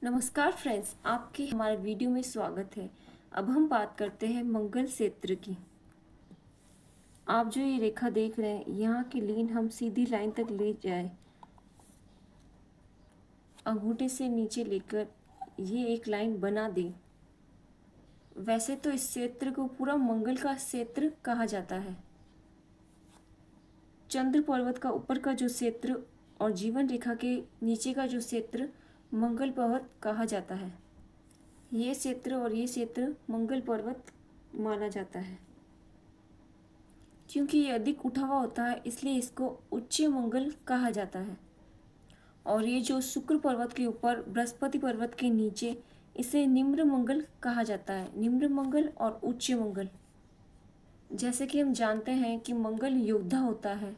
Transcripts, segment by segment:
नमस्कार फ्रेंड्स, आपके हमारे वीडियो में स्वागत है। अब हम बात करते हैं मंगल क्षेत्र की। आप जो ये रेखा देख रहे हैं, यहाँ की लीन हम सीधी लाइन तक ले जाए, अंगूठे से नीचे लेकर ये एक लाइन बना दे। वैसे तो इस क्षेत्र को पूरा मंगल का क्षेत्र कहा जाता है। चंद्र पर्वत का ऊपर का जो क्षेत्र और जीवन रेखा के नीचे का जो क्षेत्र मंगल पर्वत कहा जाता है। ये क्षेत्र और ये क्षेत्र मंगल पर्वत माना जाता है। क्योंकि ये अधिक उठा हुआ होता है, इसलिए इसको उच्च मंगल कहा जाता है। और ये जो शुक्र पर्वत के ऊपर बृहस्पति पर्वत के नीचे, इसे निम्न मंगल कहा जाता है। निम्न मंगल और उच्च मंगल। जैसे कि हम जानते हैं कि मंगल योद्धा होता है,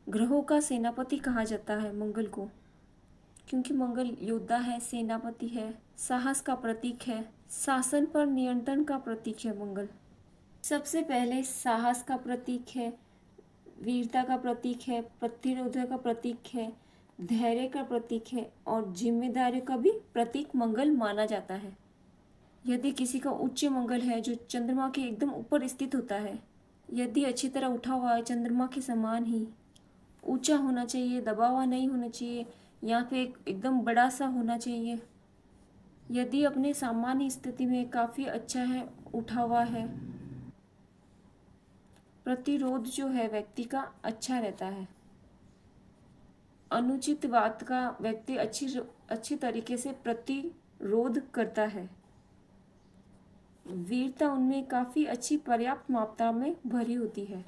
ग्रहों का सेनापति कहा जाता है मंगल को। क्योंकि मंगल योद्धा है, सेनापति है, साहस का प्रतीक है, शासन पर नियंत्रण का प्रतीक है मंगल। सबसे पहले साहस का प्रतीक है, वीरता का प्रतीक है, प्रतिरोध का प्रतीक है, धैर्य का प्रतीक है और जिम्मेदारी का भी प्रतीक मंगल माना जाता है। यदि किसी का उच्च मंगल है जो चंद्रमा के एकदम ऊपर स्थित होता है, यदि अच्छी तरह उठा हुआ है, चंद्रमा के समान ही ऊंचा होना चाहिए, दबा हुआ नहीं होना चाहिए, या फिर एकदम बड़ा सा होना चाहिए। यदि अपने सामान्य स्थिति में काफ़ी अच्छा है, उठा हुआ है, प्रतिरोध जो है व्यक्ति का अच्छा रहता है। अनुचित बात का व्यक्ति अच्छी तरीके से प्रतिरोध करता है। वीरता उनमें काफ़ी अच्छी पर्याप्त मात्रा में भरी होती है।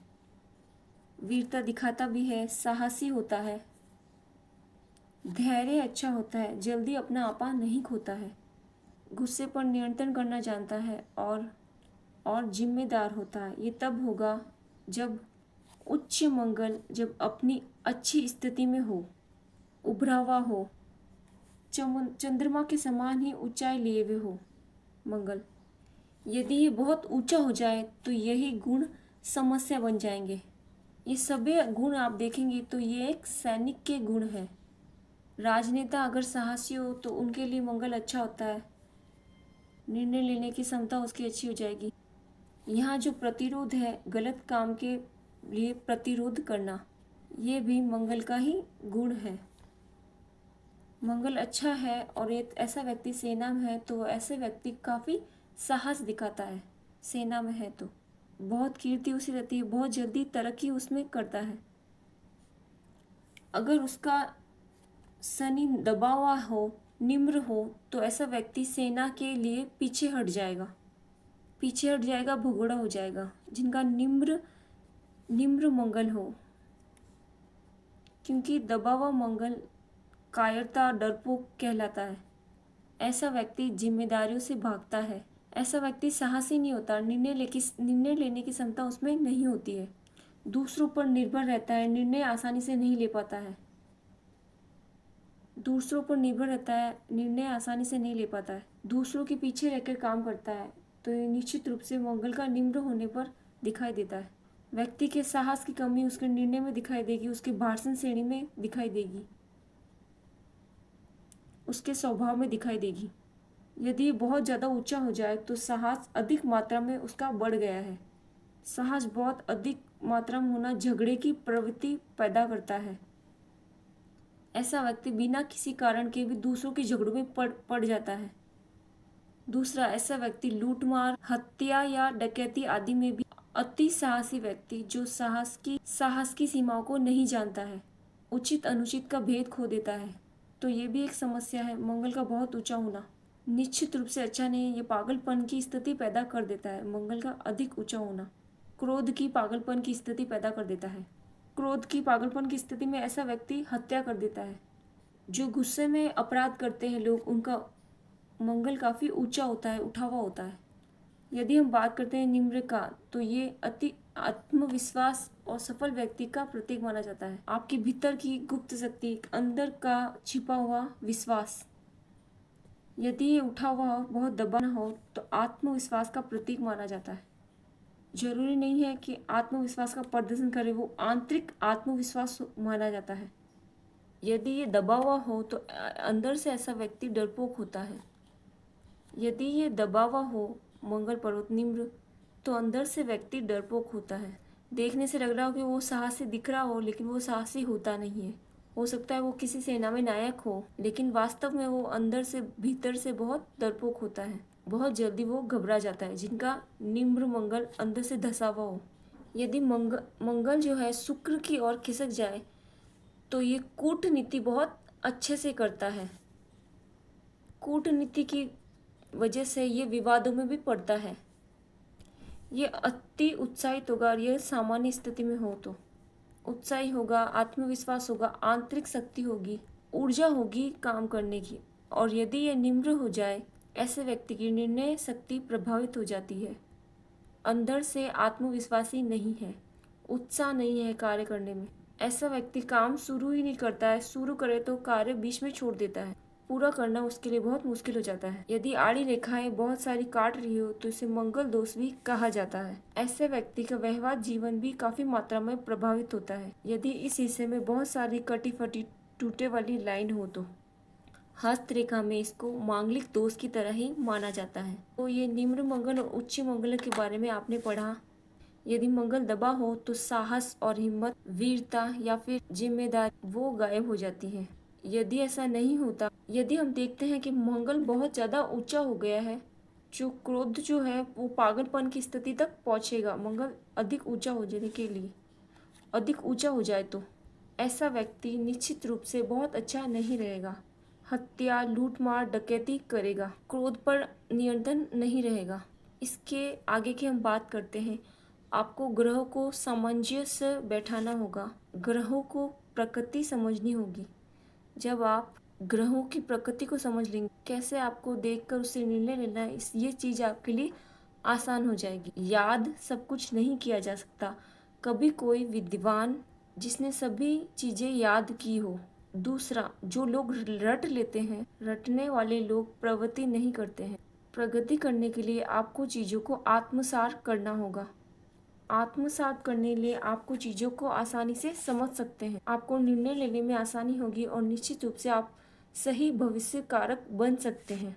वीरता दिखाता भी है, साहसी होता है, धैर्य अच्छा होता है, जल्दी अपना आपा नहीं खोता है, गुस्से पर नियंत्रण करना जानता है और जिम्मेदार होता है। ये तब होगा जब उच्च मंगल जब अपनी अच्छी स्थिति में हो, उभरा हुआ हो, चंद्रमा के समान ही ऊंचाई लिए हुए हो मंगल। यदि ये बहुत ऊंचा हो जाए तो यही गुण समस्या बन जाएंगे। ये सभी गुण आप देखेंगे तो ये एक सैनिक के गुण हैं। राजनेता अगर साहसी हो तो उनके लिए मंगल अच्छा होता है, निर्णय लेने की क्षमता उसकी अच्छी हो जाएगी। यहाँ जो प्रतिरोध है, गलत काम के लिए प्रतिरोध करना, ये भी मंगल का ही गुण है। मंगल अच्छा है और एक ऐसा व्यक्ति सेना में है तो ऐसे व्यक्ति काफ़ी साहस दिखाता है। सेना में है तो बहुत कीर्ति उसी रहती है, बहुत जल्दी तरक्की उसमें करता है। अगर उसका शनि दबा हुआ हो, निम्र हो, तो ऐसा व्यक्ति सेना के लिए पीछे हट जाएगा, भगोड़ा हो जाएगा। जिनका निम्र मंगल हो, क्योंकि दबा हुआ मंगल कायरता, डरपोक कहलाता है। ऐसा व्यक्ति जिम्मेदारियों से भागता है। ऐसा व्यक्ति साहसी नहीं होता, निर्णय लेने की क्षमता उसमें नहीं होती है। दूसरों पर निर्भर रहता है, निर्णय आसानी से नहीं ले पाता है। दूसरों के पीछे रहकर काम करता है। तो ये निश्चित रूप से मंगल का निम्न होने पर दिखाई देता है। व्यक्ति के साहस की कमी उसके निर्णय में दिखाई देगी, उसके भाषण श्रेणी में दिखाई देगी, उसके स्वभाव में दिखाई देगी। यदि ये बहुत ज़्यादा ऊंचा हो जाए तो साहस अधिक मात्रा में उसका बढ़ गया है। साहस बहुत अधिक मात्रा में होना झगड़े की प्रवृत्ति पैदा करता है। ऐसा व्यक्ति बिना किसी कारण के भी दूसरों के झगड़ों में पड़ जाता है। दूसरा, ऐसा व्यक्ति लूटमार, हत्या या डकैती आदि में भी अति साहसी व्यक्ति जो साहस की सीमाओं को नहीं जानता है, उचित अनुचित का भेद खो देता है। तो ये भी एक समस्या है। मंगल का बहुत ऊंचा होना निश्चित रूप से अच्छा नहीं है। ये पागलपन की स्थिति पैदा कर देता है। मंगल का अधिक ऊंचा होना क्रोध की पागलपन की स्थिति पैदा कर देता है। क्रोध की पागलपन की स्थिति में ऐसा व्यक्ति हत्या कर देता है। जो गुस्से में अपराध करते हैं लोग, उनका मंगल काफ़ी ऊंचा होता है, उठा हुआ होता है। यदि हम बात करते हैं निम्र का, तो ये अति आत्मविश्वास और सफल व्यक्ति का प्रतीक माना जाता है। आपके भीतर की गुप्त शक्ति, अंदर का छिपा हुआ विश्वास, यदि ये उठा हुआ हो, बहुत दबा ना हो, तो आत्मविश्वास का प्रतीक माना जाता है। जरूरी नहीं है कि आत्मविश्वास का प्रदर्शन करे, वो आंतरिक आत्मविश्वास माना जाता है। यदि ये दबा हुआ हो तो अंदर से ऐसा व्यक्ति डरपोक होता है। यदि ये दबा हुआ हो मंगल पर्वत निम्र, तो अंदर से व्यक्ति डरपोक होता है। देखने से लग रहा हो कि वो साहसी दिख रहा हो, लेकिन वो साहसी होता नहीं है। हो सकता है वो किसी सेना में नायक हो, लेकिन वास्तव में वो अंदर से भीतर से बहुत डरपोक होता है। बहुत जल्दी वो घबरा जाता है, जिनका निम्र मंगल अंदर से धसा हुआ हो। यदि मंगल जो है शुक्र की ओर खिसक जाए तो ये कूटनीति बहुत अच्छे से करता है। कूटनीति की वजह से ये विवादों में भी पड़ता है। ये अति उत्साहित होगा और ये सामान्य स्थिति में हो तो उत्साही होगा, आत्मविश्वास होगा, आंतरिक शक्ति होगी, ऊर्जा होगी काम करने की। और यदि ये निम्र हो जाए, ऐसे व्यक्ति की निर्णय शक्ति प्रभावित हो जाती है। अंदर से आत्मविश्वासी नहीं है, उत्साह नहीं है कार्य करने में। ऐसा व्यक्ति काम शुरू ही नहीं करता है, शुरू करे तो कार्य बीच में छोड़ देता है। पूरा करना उसके लिए बहुत मुश्किल हो जाता है। यदि आड़ी रेखाएं बहुत सारी काट रही हो तो इसे मंगल दोष भी कहा जाता है। ऐसे व्यक्ति का व्यवहार जीवन भी काफी मात्रा में प्रभावित होता है। यदि इस हिस्से में बहुत सारी कटी फटी टूटे वाली लाइन हो तो हस्त रेखा में इसको मांगलिक दोष की तरह ही माना जाता है। तो ये निम्न मंगल और उच्च मंगल के बारे में आपने पढ़ा। यदि मंगल दबा हो तो साहस और हिम्मत, वीरता या फिर जिम्मेदारी वो गायब हो जाती है। यदि ऐसा नहीं होता, यदि हम देखते हैं कि मंगल बहुत ज़्यादा ऊंचा हो गया है, जो क्रोध जो है वो पागलपन की स्थिति तक पहुंचेगा। मंगल अधिक ऊंचा हो जाने के लिए अधिक ऊंचा हो जाए तो ऐसा व्यक्ति निश्चित रूप से बहुत अच्छा नहीं रहेगा। हत्या, लूटमार, डकैती करेगा, क्रोध पर नियंत्रण नहीं रहेगा। इसके आगे की हम बात करते हैं। आपको ग्रहों को सामंजस्य बैठाना होगा, ग्रहों को प्रकृति समझनी होगी। जब आप ग्रहों की प्रकृति को समझ लेंगे, कैसे आपको देखकर उससे निर्णय लेना है, ये चीज़ आपके लिए आसान हो जाएगी। याद सब कुछ नहीं किया जा सकता। कभी कोई विद्वान जिसने सभी चीज़ें याद की हो। दूसरा, जो लोग रट लेते हैं, रटने वाले लोग प्रगति नहीं करते हैं। प्रगति करने के लिए आपको चीज़ों को आत्मसात करना होगा। आत्मसात करने के लिए आपको चीज़ों को आसानी से समझ सकते हैं, आपको निर्णय लेने में आसानी होगी और निश्चित रूप से आप सही भविष्य कारक बन सकते हैं।